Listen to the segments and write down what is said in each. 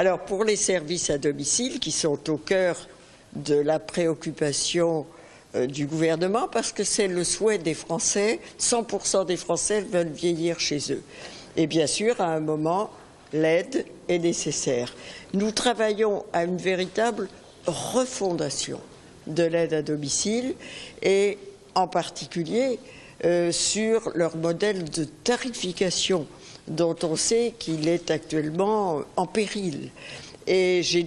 Alors, pour les services à domicile, qui sont au cœur de la préoccupation du gouvernement, parce que c'est le souhait des Français, 100% des Français veulent vieillir chez eux. Et bien sûr, à un moment, l'aide est nécessaire. Nous travaillons à une véritable refondation de l'aide à domicile et en particulier sur leur modèle de tarification dont on sait qu'il est actuellement en péril. Et j'ai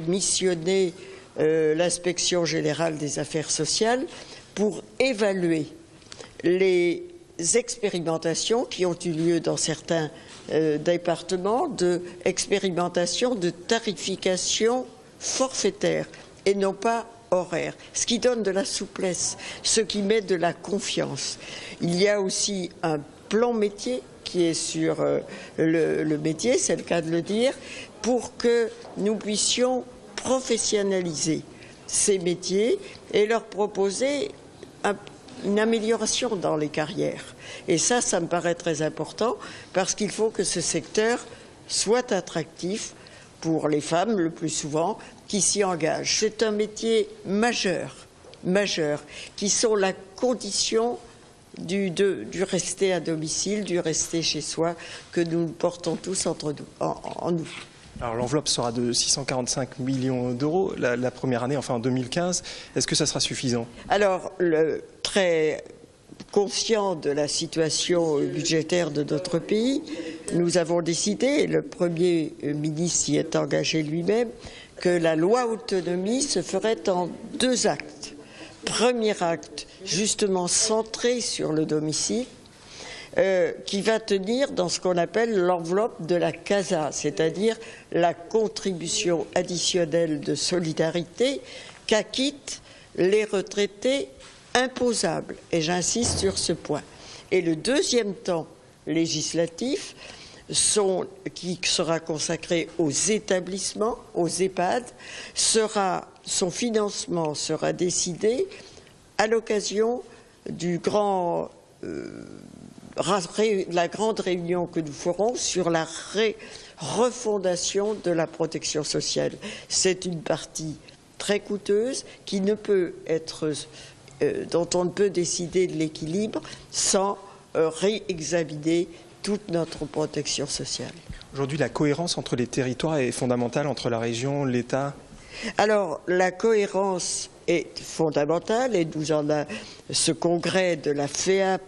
missionné l'inspection générale des affaires sociales pour évaluer les expérimentations qui ont eu lieu dans certains départements d'expérimentation de tarification forfaitaire et non pas horaire, ce qui donne de la souplesse, ce qui met de la confiance. Il y a aussi un plan métier qui est sur le métier, c'est le cas de le dire, pour que nous puissions professionnaliser ces métiers et leur proposer une amélioration dans les carrières. Et ça me paraît très important parce qu'il faut que ce secteur soit attractif pour les femmes, le plus souvent, qui s'y engagent. C'est un métier majeur, qui sont la condition du rester à domicile, du rester chez soi, que nous portons tous en nous. Alors l'enveloppe sera de 645 millions d'euros la première année, enfin en 2015. Est-ce que ça sera suffisant? Alors, très conscient de la situation budgétaire de notre pays, nous avons décidé, et le Premier ministre s'y est engagé lui-même, que la loi autonomie se ferait en 2 actes. Premier acte, justement centré sur le domicile, qui va tenir dans ce qu'on appelle l'enveloppe de la CASA, c'est-à-dire la contribution additionnelle de solidarité qu'acquittent les retraités imposables. Et j'insiste sur ce point. Et le deuxième temps législatif, qui sera consacré aux établissements, aux EHPAD, son financement sera décidé à l'occasion du la grande réunion que nous ferons sur la refondation de la protection sociale. C'est une partie très coûteuse qui ne peut être, dont on ne peut décider de l'équilibre sans réexaminer toute notre protection sociale. Aujourd'hui, la cohérence entre les territoires est fondamentale, entre la région, l'État. Alors, la cohérence est fondamentale et ce congrès de la FEAP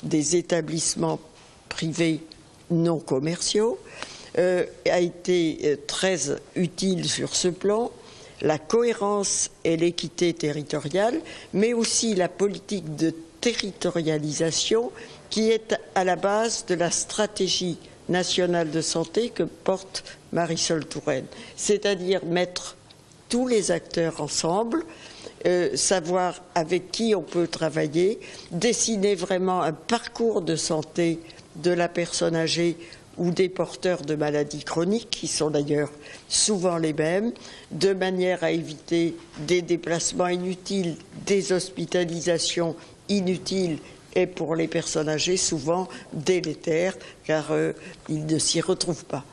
des établissements privés non commerciaux a été très utile sur ce plan. La cohérence et l'équité territoriale, mais aussi la politique de territorialisation qui est à la base de la stratégie nationale de santé que porte Marisol Touraine, c'est-à-dire mettre tous les acteurs ensemble, savoir avec qui on peut travailler, dessiner vraiment un parcours de santé de la personne âgée ou des porteurs de maladies chroniques, qui sont d'ailleurs souvent les mêmes, de manière à éviter des déplacements inutiles, des hospitalisations inutiles et pour les personnes âgées souvent délétères, car ils ne s'y retrouvent pas.